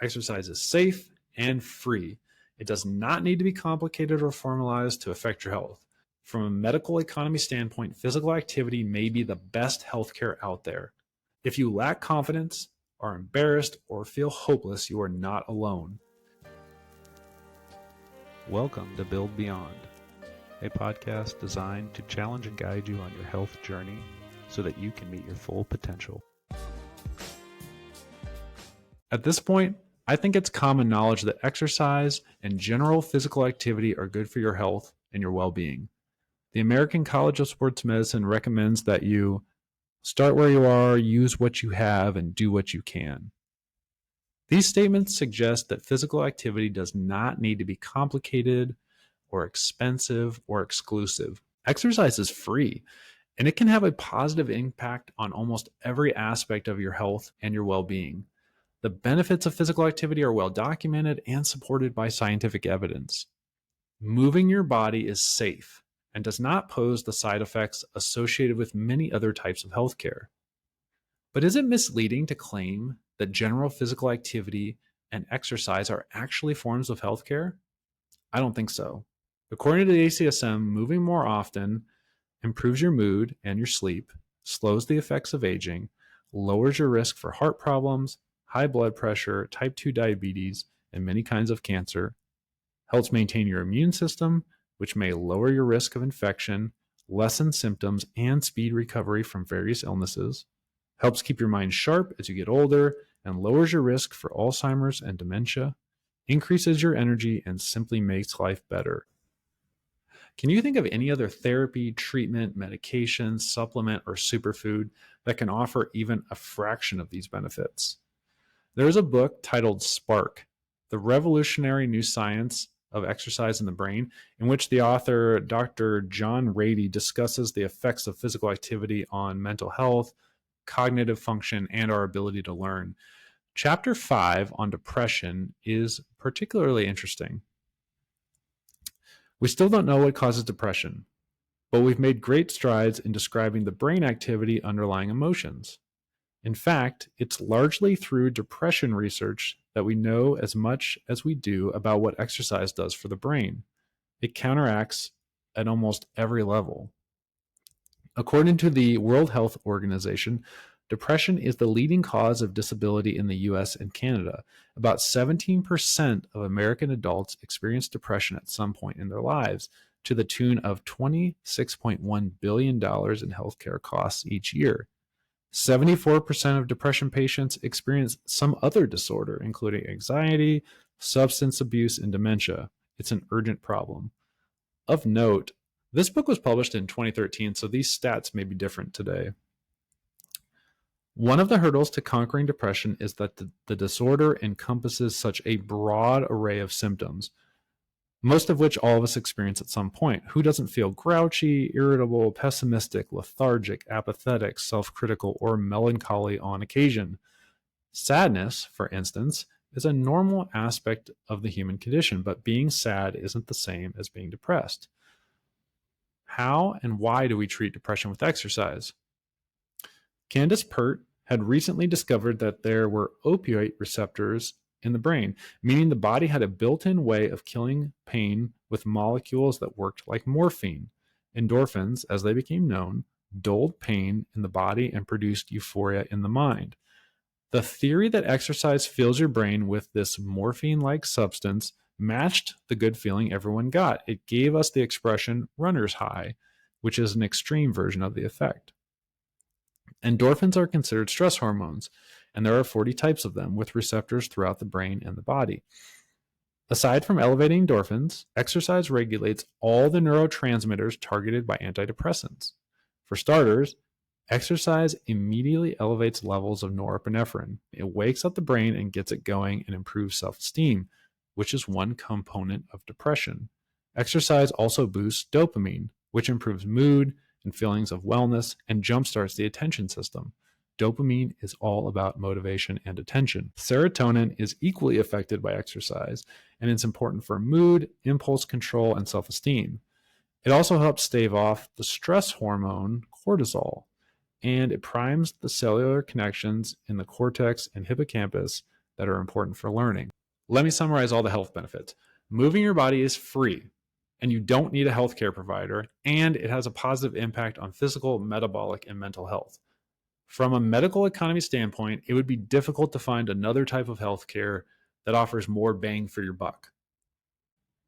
Exercise is safe and free. It does not need to be complicated or formalized to affect your health. From a medical economy standpoint, physical activity may be the best healthcare out there. If you lack confidence, are embarrassed, or feel hopeless, you are not alone. Welcome to Build Beyond, a podcast designed to challenge and guide you on your health journey so that you can meet your full potential. At this point, I think it's common knowledge that exercise and general physical activity are good for your health and your well-being. The American College of Sports Medicine recommends that you start where you are, use what you have, and do what you can. These statements suggest that physical activity does not need to be complicated or expensive or exclusive. Exercise is free, and it can have a positive impact on almost every aspect of your health and your well-being. The benefits of physical activity are well documented and supported by scientific evidence. Moving your body is safe and does not pose the side effects associated with many other types of healthcare. But is it misleading to claim that general physical activity and exercise are actually forms of healthcare? I don't think so. According to the ACSM, moving more often improves your mood and your sleep, slows the effects of aging, lowers your risk for heart problems, high blood pressure, type 2 diabetes, and many kinds of cancer, helps maintain your immune system, which may lower your risk of infection, lessen symptoms, and speed recovery from various illnesses, helps keep your mind sharp as you get older, and lowers your risk for Alzheimer's and dementia, increases your energy, and simply makes life better. Can you think of any other therapy, treatment, medication, supplement, or superfood that can offer even a fraction of these benefits? There is a book titled Spark, The Revolutionary New Science of Exercise in the Brain, in which the author, Dr. John Ratey, discusses the effects of physical activity on mental health, cognitive function, and our ability to learn. Chapter 5 on depression is particularly interesting. We still don't know what causes depression, but we've made great strides in describing the brain activity underlying emotions. In fact, it's largely through depression research that we know as much as we do about what exercise does for the brain. It counteracts at almost every level. According to the World Health Organization, depression is the leading cause of disability in the US and Canada. About 17% of American adults experience depression at some point in their lives, to the tune of $26.1 billion in healthcare costs each year. 74% of depression patients experience some other disorder, including anxiety, substance abuse, and dementia. It's an urgent problem. Of note, this book was published in 2013, so these stats may be different today. One of the hurdles to conquering depression is that the disorder encompasses such a broad array of symptoms, most of which all of us experience at some point. Who doesn't feel grouchy, irritable, pessimistic, lethargic, apathetic, self-critical, or melancholy on occasion? Sadness, for instance, is a normal aspect of the human condition, but being sad isn't the same as being depressed. How and why do we treat depression with exercise? Candace Pert had recently discovered that there were opioid receptors in the brain, meaning the body had a built-in way of killing pain with molecules that worked like morphine. Endorphins, as they became known, dulled pain in the body and produced euphoria in the mind. The theory that exercise fills your brain with this morphine-like substance matched the good feeling everyone got. It gave us the expression runner's high, which is an extreme version of the effect. Endorphins are considered stress hormones, and there are 40 types of them with receptors throughout the brain and the body. Aside from elevating endorphins, exercise regulates all the neurotransmitters targeted by antidepressants. For starters, exercise immediately elevates levels of norepinephrine. It wakes up the brain and gets it going and improves self-esteem, which is one component of depression. Exercise also boosts dopamine, which improves mood and feelings of wellness and jumpstarts the attention system. Dopamine is all about motivation and attention. Serotonin is equally affected by exercise, and it's important for mood, impulse control, and self-esteem. It also helps stave off the stress hormone cortisol, and it primes the cellular connections in the cortex and hippocampus that are important for learning. Let me summarize all the health benefits. Moving your body is free, and you don't need a healthcare provider, and it has a positive impact on physical, metabolic, and mental health. From a medical economy standpoint, it would be difficult to find another type of healthcare that offers more bang for your buck.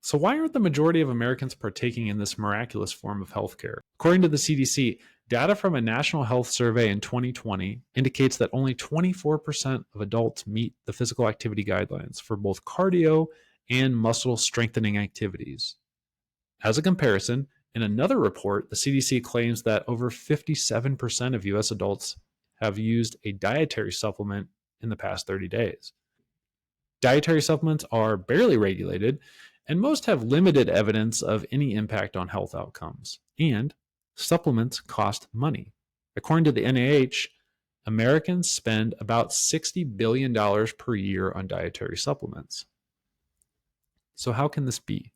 So why aren't the majority of Americans partaking in this miraculous form of healthcare? According to the CDC, data from a national health survey in 2020 indicates that only 24% of adults meet the physical activity guidelines for both cardio and muscle strengthening activities. As a comparison, in another report, the CDC claims that over 57% of US adults have used a dietary supplement in the past 30 days. Dietary supplements are barely regulated, and most have limited evidence of any impact on health outcomes. And supplements cost money. According to the NIH, Americans spend about $60 billion per year on dietary supplements. So how can this be?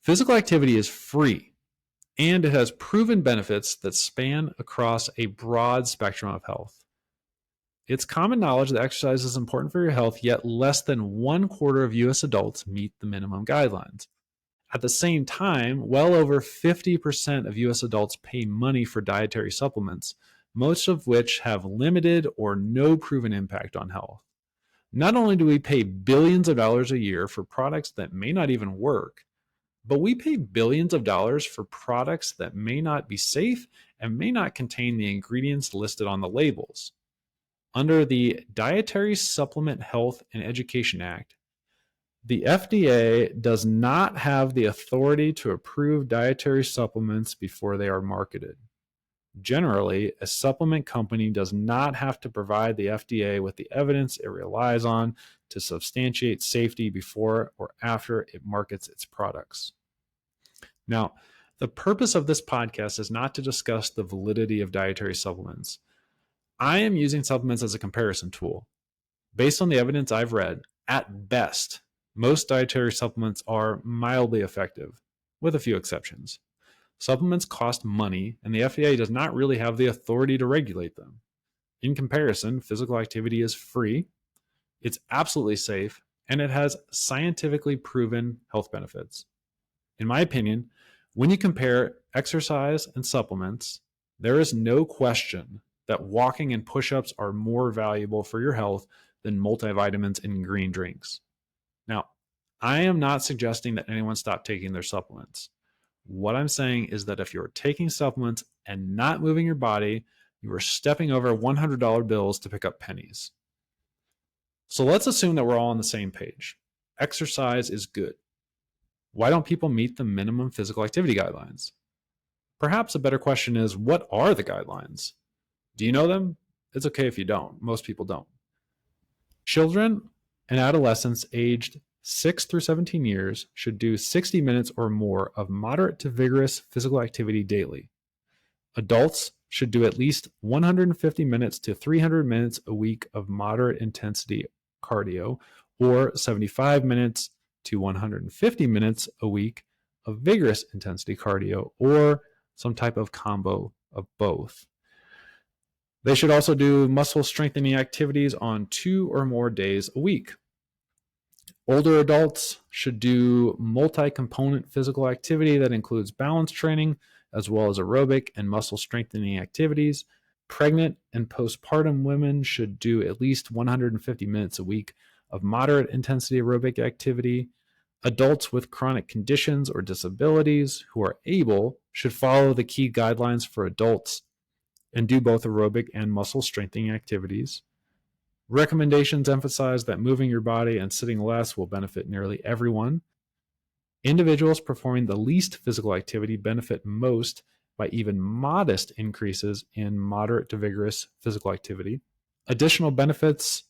Physical activity is free, and it has proven benefits that span across a broad spectrum of health. It's common knowledge that exercise is important for your health, yet less than 1/4 of US adults meet the minimum guidelines. At the same time, well over 50% of US adults pay money for dietary supplements, most of which have limited or no proven impact on health. Not only do we pay billions of dollars a year for products that may not even work, but we pay billions of dollars for products that may not be safe and may not contain the ingredients listed on the labels. Under the Dietary Supplement Health and Education Act, the FDA does not have the authority to approve dietary supplements before they are marketed. Generally, a supplement company does not have to provide the FDA with the evidence it relies on to substantiate safety before or after it markets its products. Now, the purpose of this podcast is not to discuss the validity of dietary supplements. I am using supplements as a comparison tool. Based on the evidence I've read, at best, most dietary supplements are mildly effective, with a few exceptions. Supplements cost money, and the FDA does not really have the authority to regulate them. In comparison, physical activity is free, it's absolutely safe, and it has scientifically proven health benefits. In my opinion, when you compare exercise and supplements, there is no question that walking and push-ups are more valuable for your health than multivitamins and green drinks. Now, I am not suggesting that anyone stop taking their supplements. What I'm saying is that if you're taking supplements and not moving your body, you are stepping over $100 bills to pick up pennies. So let's assume that we're all on the same page. Exercise is good. Why don't people meet the minimum physical activity guidelines? Perhaps a better question is, what are the guidelines? Do you know them? It's okay if you don't. Most people don't. Children and adolescents aged 6 through 17 years should do 60 minutes or more of moderate to vigorous physical activity daily. Adults should do at least 150 minutes to 300 minutes a week of moderate intensity cardio, or 75 minutes to 150 minutes a week of vigorous intensity cardio, or some type of combo of both. They should also do muscle strengthening activities on 2 or more days a week. Older adults should do multi-component physical activity that includes balance training, as well as aerobic and muscle strengthening activities. Pregnant and postpartum women should do at least 150 minutes a week of moderate intensity aerobic activity. Adults with chronic conditions or disabilities who are able should follow the key guidelines for adults and do both aerobic and muscle strengthening activities. Recommendations emphasize that moving your body and sitting less will benefit nearly everyone. Individuals performing the least physical activity benefit most by even modest increases in moderate to vigorous physical activity. Additional benefits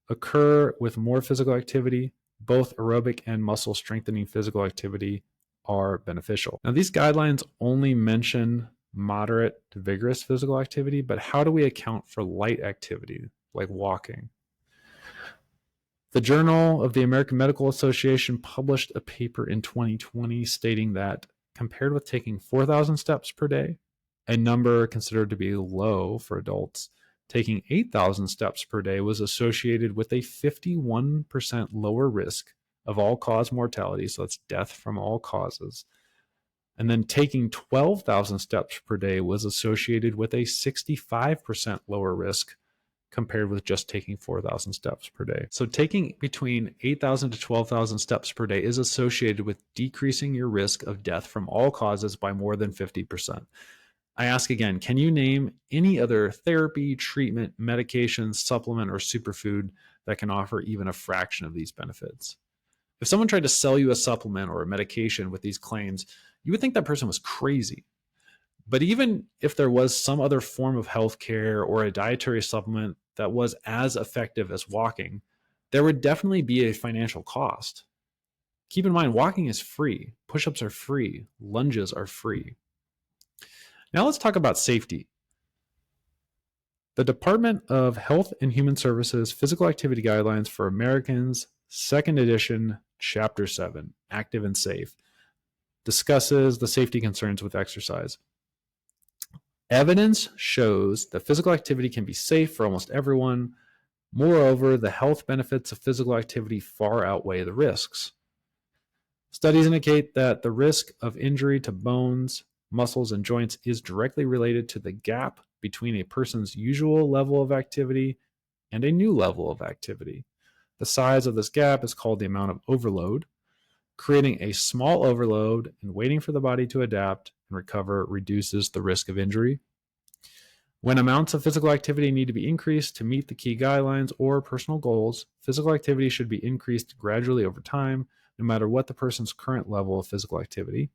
occur with more physical activity. Both aerobic and muscle strengthening physical activity are beneficial. Now, these guidelines only mention moderate to vigorous physical activity, but how do we account for light activity, like walking? The Journal of the American Medical Association published a paper in 2020 stating that compared with taking 4,000 steps per day, a number considered to be low for adults, Taking 8,000 steps per day was associated with a 51% lower risk of all-cause mortality, so that's death from all causes. And then taking 12,000 steps per day was associated with a 65% lower risk compared with just taking 4,000 steps per day. So taking between 8,000 to 12,000 steps per day is associated with decreasing your risk of death from all causes by more than 50%. I ask again, can you name any other therapy, treatment, medication, supplement, or superfood that can offer even a fraction of these benefits? If someone tried to sell you a supplement or a medication with these claims, you would think that person was crazy. But even if there was some other form of healthcare or a dietary supplement that was as effective as walking, there would definitely be a financial cost. Keep in mind, walking is free, push-ups are free, lunges are free. Now let's talk about safety. The Department of Health and Human Services Physical Activity Guidelines for Americans, 2nd edition, Chapter 7, Active and Safe, discusses the safety concerns with exercise. Evidence shows that physical activity can be safe for almost everyone. Moreover, the health benefits of physical activity far outweigh the risks. Studies indicate that the risk of injury to bones, muscles, and joints is directly related to the gap between a person's usual level of activity and a new level of activity. The size of this gap is called the amount of overload. Creating a small overload and waiting for the body to adapt and recover reduces the risk of injury. When amounts of physical activity need to be increased to meet the key guidelines or personal goals, physical activity should be increased gradually over time, no matter what the person's current level of physical activity.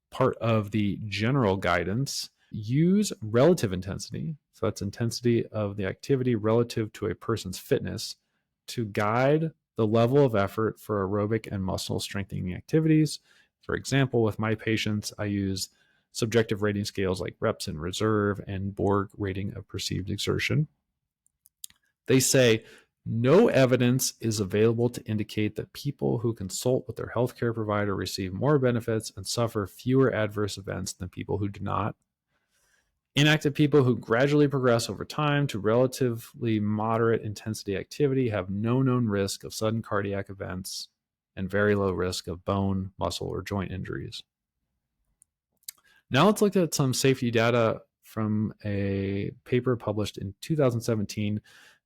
Part of the general guidance, use relative intensity, so that's intensity of the activity relative to a person's fitness, to guide the level of effort for aerobic and muscle strengthening activities. For example, with my patients, I use subjective rating scales like reps in reserve and Borg rating of perceived exertion. They say no evidence is available to indicate that people who consult with their healthcare provider receive more benefits and suffer fewer adverse events than people who do not. Inactive people who gradually progress over time to relatively moderate intensity activity have no known risk of sudden cardiac events and very low risk of bone, muscle, or joint injuries. Now let's look at some safety data from a paper published in 2017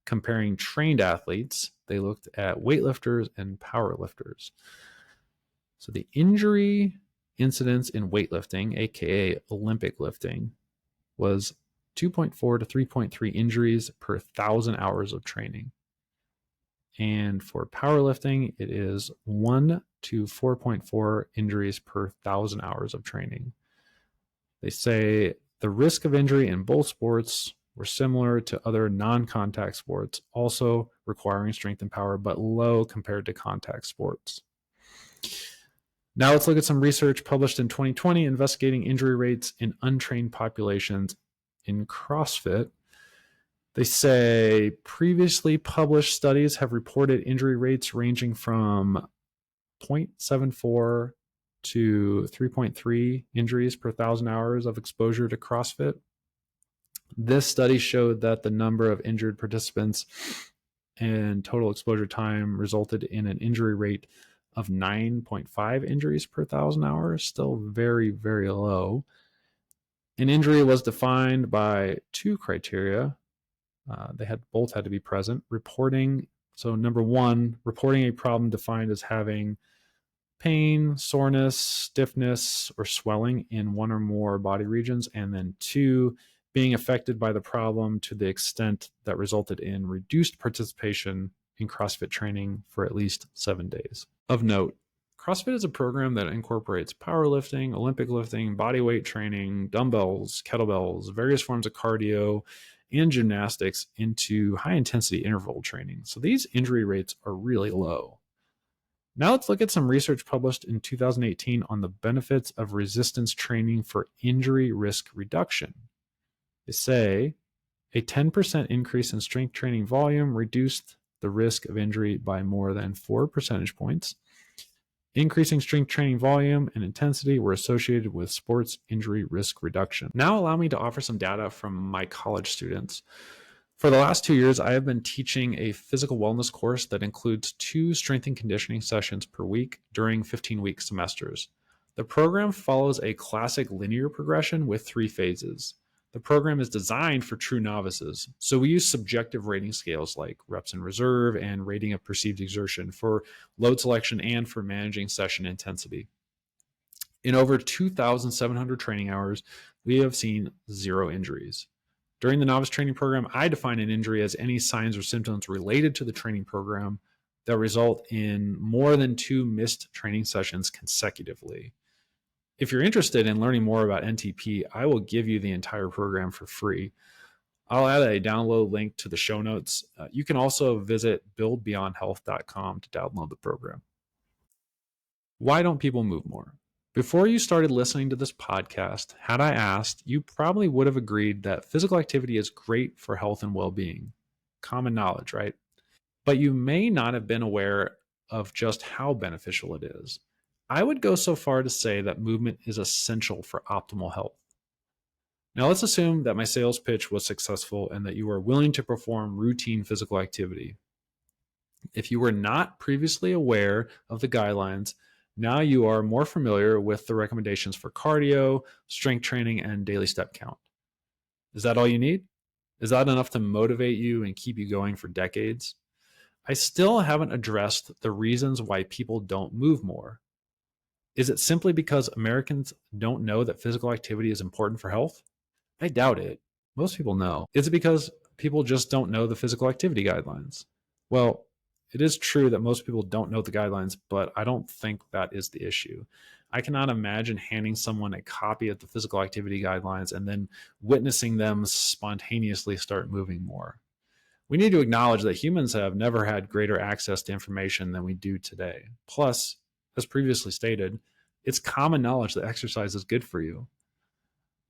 comparing trained athletes. They looked at weightlifters and powerlifters. So the injury incidence in weightlifting, aka Olympic lifting, was 2.4 to 3.3 injuries per 1,000 hours of training. And for powerlifting, it is 1 to 4.4 injuries per 1,000 hours of training. They say the risk of injury in both sports were similar to other non-contact sports, also requiring strength and power, but low compared to contact sports. Now let's look at some research published in 2020 investigating injury rates in untrained populations in CrossFit. They say previously published studies have reported injury rates ranging from 0.74 to 3.3 injuries per 1,000 hours of exposure to CrossFit. This study showed that the number of injured participants and total exposure time resulted in an injury rate of 9.5 injuries per 1,000 hours, still very, very low. An injury was defined by two criteria. Both had to be present. Reporting, so number one, reporting a problem defined as having pain, soreness, stiffness, or swelling in one or more body regions, and then two, being affected by the problem to the extent that resulted in reduced participation in CrossFit training for at least 7 days. Of note, CrossFit is a program that incorporates powerlifting, Olympic lifting, body weight training, dumbbells, kettlebells, various forms of cardio, and gymnastics into high-intensity interval training. So these injury rates are really low. Now let's look at some research published in 2018 on the benefits of resistance training for injury risk reduction. They say a 10% increase in strength training volume reduced the risk of injury by more than 4 percentage points. Increasing strength training volume and intensity were associated with sports injury risk reduction. Now allow me to offer some data from my college students. For the last 2 years, I have been teaching a physical wellness course that includes 2 strength and conditioning sessions per week during 15-week semesters. The program follows a classic linear progression with 3 phases. The program is designed for true novices, so we use subjective rating scales like reps in reserve and rating of perceived exertion for load selection and for managing session intensity. In over 2,700 training hours, we have seen 0 injuries. During the novice training program, I define an injury as any signs or symptoms related to the training program that result in more than 2 missed training sessions consecutively. If you're interested in learning more about NTP, I will give you the entire program for free. I'll add a download link to the show notes. You can also visit buildbeyondhealth.com to download the program. Why don't people move more? Before you started listening to this podcast, had I asked, you probably would have agreed that physical activity is great for health and well being. Common knowledge, right? But you may not have been aware of just how beneficial it is. I would go so far to say that movement is essential for optimal health. Now, let's assume that my sales pitch was successful and that you are willing to perform routine physical activity. If you were not previously aware of the guidelines, now you are more familiar with the recommendations for cardio, strength training, and daily step count. Is that all you need? Is that enough to motivate you and keep you going for decades? I still haven't addressed the reasons why people don't move more. Is it simply because Americans don't know that physical activity is important for health? I doubt it. Most people know. Is it because people just don't know the physical activity guidelines? Well, it is true that most people don't know the guidelines, but I don't think that is the issue. I cannot imagine handing someone a copy of the physical activity guidelines and then witnessing them spontaneously start moving more. We need to acknowledge that humans have never had greater access to information than we do today. Plus, as previously stated, it's common knowledge that exercise is good for you.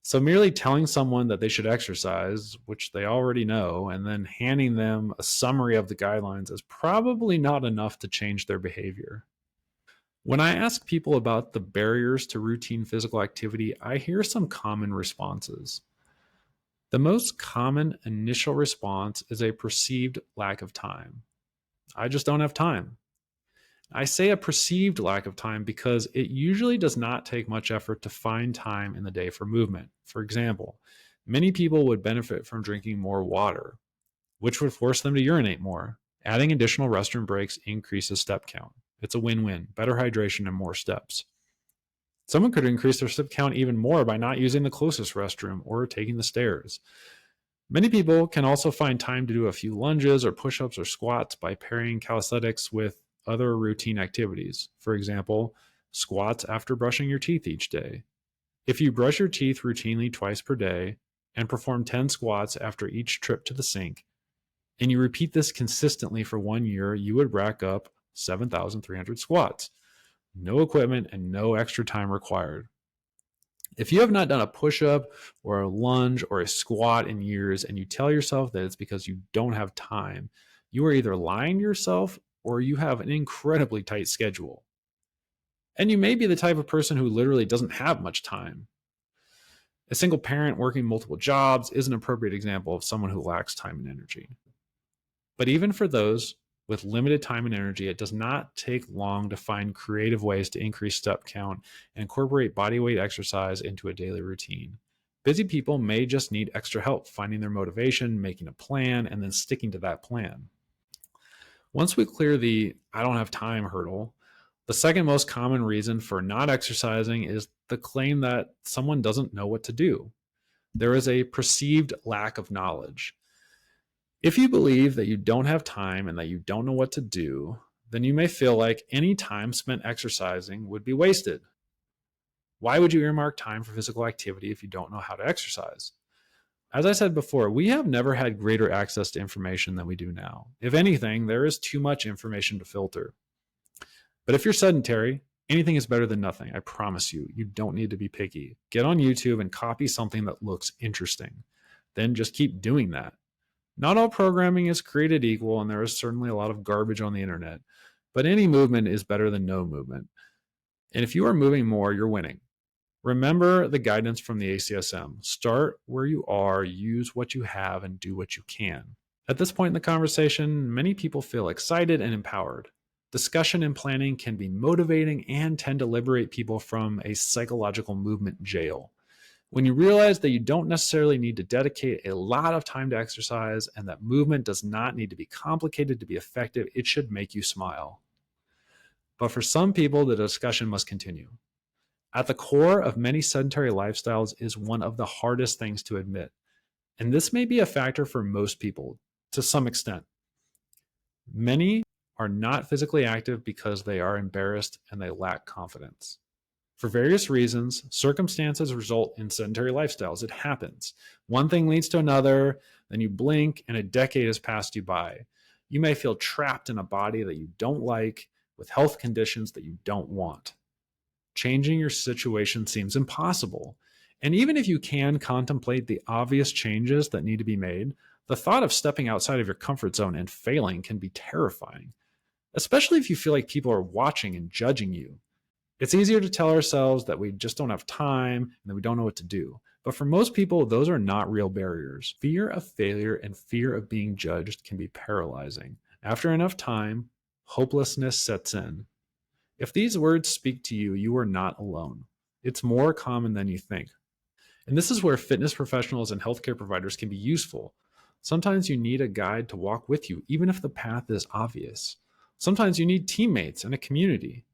So merely telling someone that they should exercise, which they already know, and then handing them a summary of the guidelines is probably not enough to change their behavior. When I ask people about the barriers to routine physical activity, I hear some common responses. The most common initial response is a perceived lack of time. I just don't have time. I say a perceived lack of time because it usually does not take much effort to find time in the day for movement. For example, many people would benefit from drinking more water, which would force them to urinate more. Adding additional restroom breaks increases step count. It's a win-win, better hydration and more steps. Someone could increase their step count even more by not using the closest restroom or taking the stairs. Many people can also find time to do a few lunges or push-ups or squats by pairing calisthenics with other routine activities. For example, squats after brushing your teeth each day. If you brush your teeth routinely twice per day and perform 10 squats after each trip to the sink, and you repeat this consistently for 1 year, you would rack up 7,300 squats. No equipment and no extra time required. If you have not done a push-up or a lunge or a squat in years and you tell yourself that it's because you don't have time, you are either lying to yourself or you have an incredibly tight schedule. And you may be the type of person who literally doesn't have much time. A single parent working multiple jobs is an appropriate example of someone who lacks time and energy. But even for those with limited time and energy, it does not take long to find creative ways to increase step count and incorporate body weight exercise into a daily routine. Busy people may just need extra help finding their motivation, making a plan, and then sticking to that plan. Once we clear the I don't have time hurdle, the second most common reason for not exercising is the claim that someone doesn't know what to do. There is a perceived lack of knowledge. If you believe that you don't have time and that you don't know what to do, then you may feel like any time spent exercising would be wasted. Why would you earmark time for physical activity if you don't know how to exercise? As I said before, we have never had greater access to information than we do now. If anything, there is too much information to filter. But if you're sedentary, anything is better than nothing. I promise you, you don't need to be picky. Get on YouTube and copy something that looks interesting. Then just keep doing that. Not all programming is created equal, and there is certainly a lot of garbage on the internet, but any movement is better than no movement. And if you are moving more, you're winning. Remember the guidance from the ACSM. Start where you are, use what you have, and do what you can. At this point in the conversation, many people feel excited and empowered. Discussion and planning can be motivating and tend to liberate people from a psychological movement jail. When you realize that you don't necessarily need to dedicate a lot of time to exercise and that movement does not need to be complicated to be effective, it should make you smile. But for some people, the discussion must continue. At the core of many sedentary lifestyles is one of the hardest things to admit. And this may be a factor for most people to some extent. Many are not physically active because they are embarrassed and they lack confidence. For various reasons, circumstances result in sedentary lifestyles. It happens. One thing leads to another, then you blink and a decade has passed you by. You may feel trapped in a body that you don't like, with health conditions that you don't want. Changing your situation seems impossible. And even if you can contemplate the obvious changes that need to be made, the thought of stepping outside of your comfort zone and failing can be terrifying, especially if you feel like people are watching and judging you. It's easier to tell ourselves that we just don't have time and that we don't know what to do. But for most people, those are not real barriers. Fear of failure and fear of being judged can be paralyzing. After enough time, hopelessness sets in. If these words speak to you, you are not alone. It's more common than you think. And this is where fitness professionals and healthcare providers can be useful. Sometimes you need a guide to walk with you, even if the path is obvious. Sometimes you need teammates and a community.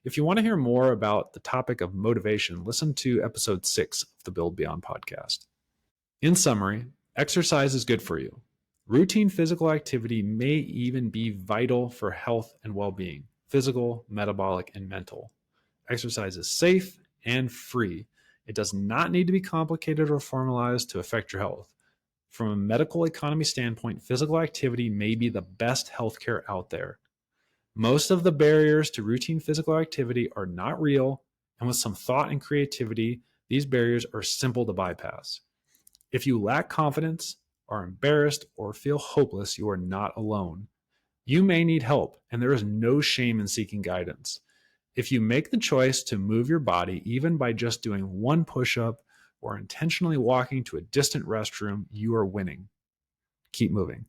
If you want to hear more about the topic of motivation, listen to episode 6 of the Build Beyond podcast. In summary, exercise is good for you. Routine physical activity may even be vital for health and well-being, physical, metabolic, and mental. Exercise is safe and free. It does not need to be complicated or formalized to affect your health. From a medical economy standpoint, physical activity may be the best healthcare out there. Most of the barriers to routine physical activity are not real, and with some thought and creativity, these barriers are simple to bypass. If you lack confidence, are embarrassed, or feel hopeless, you are not alone. You may need help, and there is no shame in seeking guidance. If you make the choice to move your body, even by just doing one push-up or intentionally walking to a distant restroom, you are winning. Keep moving.